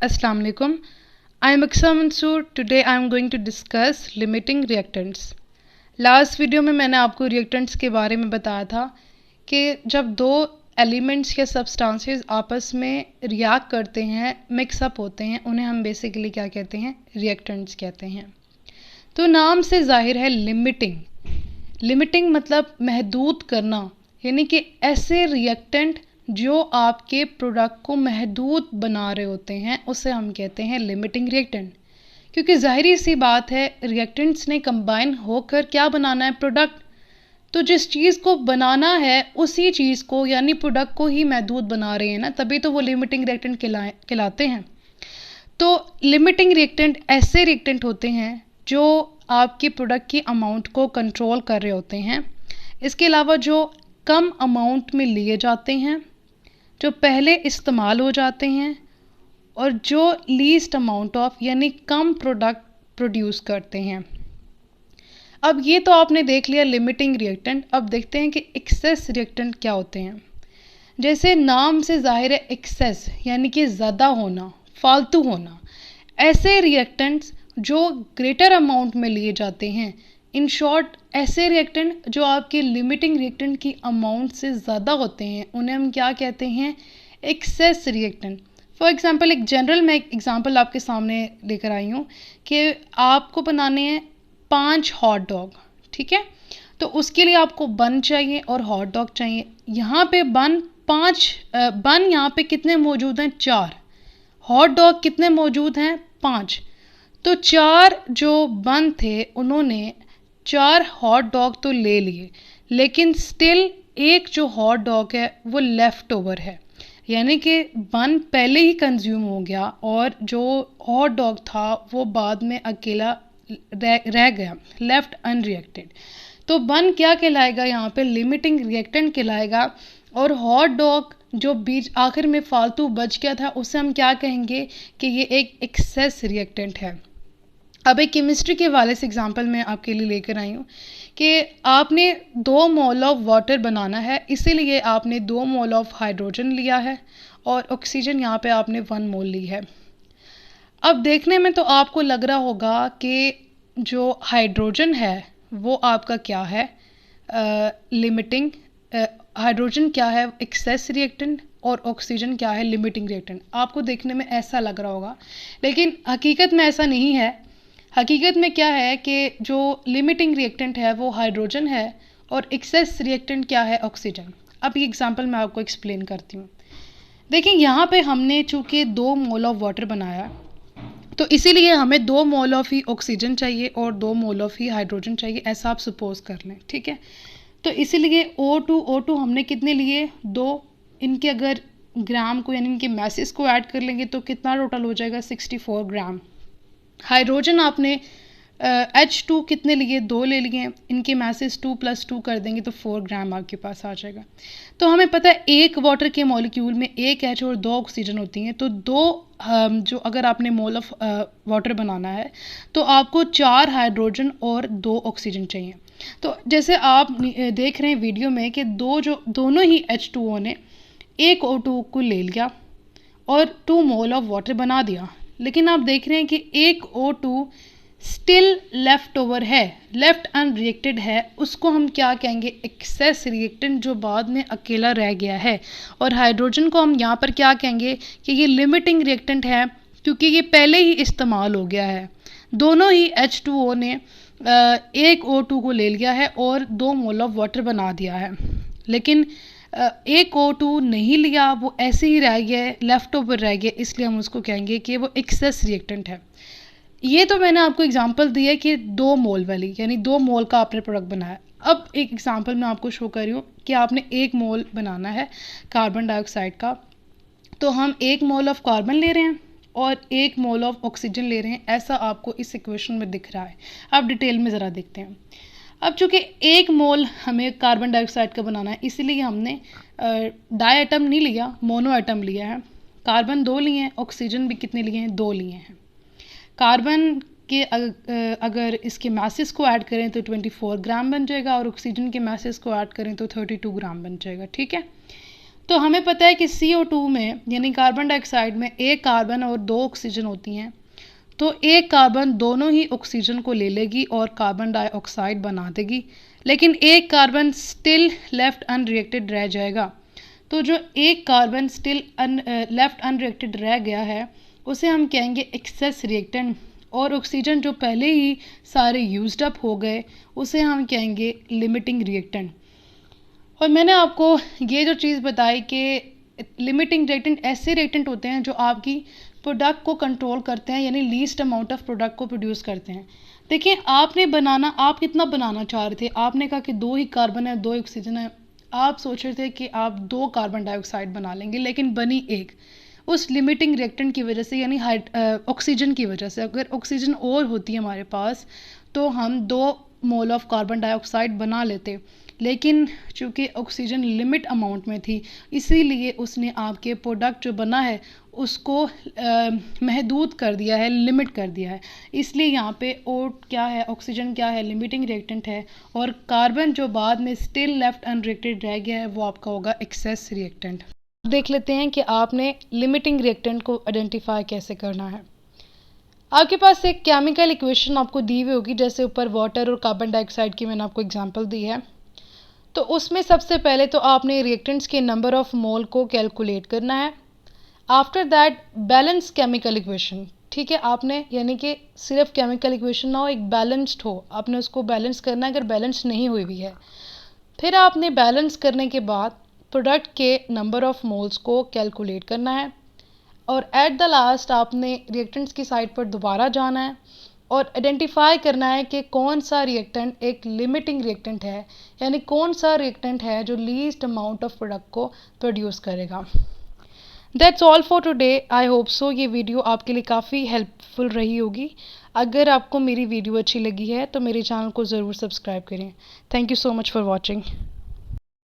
Assalamu alaikum. I am Aksa Mansoor. Today I am going to discuss limiting reactants. Last video में मैंने आपको reactants के बारे में बताया था कि जब दो एलिमेंट्स या सब्सटेंसेस आपस में रिएक्ट करते हैं, मिक्सअप होते हैं, उन्हें हम बेसिकली क्या कहते हैं? रिएक्टेंट्स कहते हैं। तो नाम से जाहिर है लिमिटिंग। लिमिटिंग मतलब महदूद करना, यानी कि ऐसे रिएक्टेंट जो आपके प्रोडक्ट को महदूद बना रहे होते हैं, उसे हम कहते हैं लिमिटिंग रिएक्टेंट। क्योंकि ज़ाहिरी सी बात है, रिएक्टेंट्स ने कंबाइन होकर क्या बनाना है? प्रोडक्ट। तो जिस चीज़ को बनाना है उसी चीज़ को यानी प्रोडक्ट को ही महदूद बना रहे हैं ना, तभी तो वो लिमिटिंग रिएक्टेंट कहलाते हैं। तो लिमिटिंग रिएक्टेंट ऐसे रिएक्टेंट होते हैं जो आपके प्रोडक्ट की अमाउंट को कंट्रोल कर रहे होते हैं। इसके अलावा जो कम अमाउंट में लिए जाते हैं, जो पहले इस्तेमाल हो जाते हैं, और जो लीस्ट अमाउंट ऑफ यानी कम प्रोडक्ट प्रोड्यूस करते हैं। अब ये तो आपने देख लिया लिमिटिंग रिएक्टेंट। अब देखते हैं कि एक्सेस रिएक्टेंट क्या होते हैं। जैसे नाम से जाहिर है, एक्सेस यानी कि ज़्यादा होना, फालतू होना। ऐसे रिएक्टेंट्स जो ग्रेटर अमाउंट में लिए जाते हैं, इन शॉर्ट ऐसे रिएक्टेंट जो आपके लिमिटिंग रिएक्टेंट की अमाउंट से ज़्यादा होते हैं, उन्हें हम क्या कहते हैं? Excess reactant. फॉर एग्ज़ाम्पल एक जनरल मैं एग्ज़ाम्पल आपके सामने लेकर आई हूँ कि आपको बनाने हैं 5 हॉट डॉग, ठीक है? तो उसके लिए आपको बन चाहिए और हॉट डॉग चाहिए। यहाँ पे बन यहाँ पे कितने मौजूद हैं? 4। हॉट डॉग कितने मौजूद हैं? 5। तो 4 जो बन थे, उन्होंने 4 हॉट डॉग तो ले लिए, लेकिन स्टिल एक जो हॉट डॉग है वो लेफ़्ट ओवर है, यानी कि बन पहले ही कंज्यूम हो गया और जो हॉट डॉग था वो बाद में अकेला रह गया, लेफ्ट अनरिएक्टेड। तो बन क्या कहलाएगा? यहाँ पे लिमिटिंग रिएक्टेंट कहलाएगा। और हॉट डॉग जो बीच आखिर में फालतू बच गया था, उसे हम क्या कहेंगे? कि ये एक एक्सेस रिएक्टेंट है। अब एक केमिस्ट्री के हवाले से एग्जांपल मैं आपके लिए लेकर आई हूँ कि आपने 2 मोल ऑफ वाटर बनाना है, इसीलिए आपने 2 मोल ऑफ हाइड्रोजन लिया है और ऑक्सीजन यहाँ पे आपने 1 मोल ली है। अब देखने में तो आपको लग रहा होगा कि जो हाइड्रोजन है वो आपका क्या है? लिमिटिंग। हाइड्रोजन क्या है? Access reactant. और ऑक्सीजन क्या है? Limiting reactant. आपको देखने में ऐसा लग रहा होगा, लेकिन हकीकत में ऐसा नहीं है। हकीकत में क्या है कि जो लिमिटिंग रिएक्टेंट है वो हाइड्रोजन है और एक्सेस रिएक्टेंट क्या है? ऑक्सीजन। अब ये एग्जांपल मैं आपको एक्सप्लेन करती हूँ। देखिए यहाँ पे हमने चूँकि 2 मोल ऑफ वाटर बनाया, तो इसीलिए हमें 2 मोल ऑफ ही ऑक्सीजन चाहिए और 2 मोल ऑफ ही हाइड्रोजन चाहिए, ऐसा आप सपोज कर लें, ठीक है? तो इसीलिए O2 हमने कितने लिए? 2। इनके अगर ग्राम को यानी इनके मैसेज को ऐड कर लेंगे तो कितना टोटल हो जाएगा? 64 ग्राम। हाइड्रोजन आपने H2 कितने लिए? 2 ले लिए। इनके मैसेज 2 + 2 कर देंगे तो 4 ग्राम आपके पास आ जाएगा। तो हमें पता है एक वाटर के मॉलिक्यूल में 1 H और 2 ऑक्सीजन होती हैं। तो 2 जो अगर आपने मोल ऑफ वाटर बनाना है तो आपको 4 हाइड्रोजन और 2 ऑक्सीजन चाहिए। तो जैसे आप देख रहे हैं वीडियो में कि दोनों ही H2O ने एक O2 को ले लिया और 2 मोल ऑफ वाटर बना दिया, लेकिन आप देख रहे हैं कि एक O2 स्टिल लेफ्ट ओवर है, लेफ्ट अनरिएक्टेड है। उसको हम क्या कहेंगे? एक्सेस रिएक्टेंट, जो बाद में अकेला रह गया है। और हाइड्रोजन को हम यहाँ पर क्या कहेंगे? कि ये लिमिटिंग रिएक्टेंट है, क्योंकि ये पहले ही इस्तेमाल हो गया है। दोनों ही H2O ने एक O2 को ले लिया है और 2 मोल ऑफ वाटर बना दिया है, लेकिन एक O2 नहीं लिया, वो ऐसे ही रह गया, लेफ़्ट ओवर रह गया, इसलिए हम उसको कहेंगे कि वो एक्सेस रिएक्टेंट है। ये तो मैंने आपको एग्जांपल दी है कि 2 मोल वाली, यानी 2 मोल का आपने प्रोडक्ट बनाया। अब एक एग्जांपल मैं आपको शो कर रही हूँ कि आपने 1 मोल बनाना है कार्बन डाइऑक्साइड का। तो हम 1 मोल ऑफ कार्बन ले रहे हैं और 1 मोल ऑफ ऑक्सीजन ले रहे हैं, ऐसा आपको इस इक्वेशन में दिख रहा है। अब डिटेल में ज़रा देखते हैं। अब चूँकि 1 मोल हमें कार्बन डाइऑक्साइड का बनाना है, इसीलिए हमने डाई एटम नहीं लिया, मोनो एटम लिया है। कार्बन 2 लिए हैं, ऑक्सीजन भी कितने लिए हैं? 2 लिए हैं। कार्बन के अगर इसके मैसेज को ऐड करें तो 24 ग्राम बन जाएगा और ऑक्सीजन के मैसेज को ऐड करें तो 32 ग्राम बन जाएगा, ठीक है? तो हमें पता है कि CO2 में यानी कार्बन डाइऑक्साइड में एक कार्बन और 2 ऑक्सीजन होती हैं। तो एक कार्बन दोनों ही ऑक्सीजन को ले लेगी और कार्बन डाइऑक्साइड बना देगी, लेकिन एक कार्बन स्टिल लेफ्ट अनरिएक्टेड रह जाएगा। तो जो एक कार्बन स्टिल लेफ्ट अनरिएक्टेड रह गया है उसे हम कहेंगे एक्सेस रिएक्टेंट, और ऑक्सीजन जो पहले ही सारे यूज्ड अप हो गए उसे हम कहेंगे लिमिटिंग रिएक्टेंट। और मैंने आपको ये जो चीज़ बताई कि लिमिटिंग रिएक्टेंट ऐसे रिएक्टेंट होते हैं जो आपकी प्रोडक्ट को कंट्रोल करते हैं, यानी लीस्ट अमाउंट ऑफ प्रोडक्ट को प्रोड्यूस करते हैं। देखिए आप कितना बनाना चाह रहे थे, आपने कहा कि 2 ही कार्बन है 2 ऑक्सीजन है, आप सोच रहे थे कि आप 2 कार्बन डाइऑक्साइड बना लेंगे, लेकिन बनी एक, उस लिमिटिंग रिएक्टेंट की वजह से, यानी ऑक्सीजन की वजह से। अगर ऑक्सीजन और होती है हमारे पास तो हम 2 मोल ऑफ कार्बन डाइऑक्साइड बना लेते, लेकिन चूँकि ऑक्सीजन लिमिट अमाउंट में थी इसीलिए उसने आपके प्रोडक्ट जो बना है उसको महदूद कर दिया है, लिमिट कर दिया है। इसलिए यहाँ पे ओ क्या है, ऑक्सीजन क्या है, लिमिटिंग रिएक्टेंट है, और कार्बन जो बाद में स्टिल लेफ्ट अनरिएक्टेड रह गया है वो आपका होगा एक्सेस रिएक्टेंट। देख लेते हैं कि आपने लिमिटिंग रिएक्टेंट को आइडेंटिफाई कैसे करना है। आपके पास एक केमिकल इक्वेशन आपको दी हुई होगी, जैसे ऊपर वाटर और कार्बन डाइऑक्साइड की मैंने आपको एग्जांपल दी है। तो उसमें सबसे पहले तो आपने रिएक्टेंट्स के नंबर ऑफ मोल को कैलकुलेट करना है। After that balance chemical equation, ठीक है, आपने यानी कि सिर्फ केमिकल इक्वेशन ना हो, एक बैलेंस्ड हो, आपने उसको बैलेंस करना है अगर बैलेंस नहीं हुई हुई है। फिर आपने बैलेंस करने के बाद प्रोडक्ट के नंबर ऑफ मोल्स को कैलकुलेट करना है, और एट द लास्ट आपने रिएक्टेंट्स की साइड पर दोबारा जाना है और आइडेंटिफाई करना है कि कौन सा रिएक्टेंट एक लिमिटिंग रिएक्टेंट है, यानी कौन सा रिएक्टेंट है जो लीस्ट अमाउंट ऑफ प्रोडक्ट को प्रोड्यूस करेगा। That's all for today. I hope so ये वीडियो आपके लिए काफ़ी हेल्पफुल रही होगी। अगर आपको मेरी वीडियो अच्छी लगी है तो मेरे चैनल को ज़रूर सब्सक्राइब करें। Thank you so much for watching.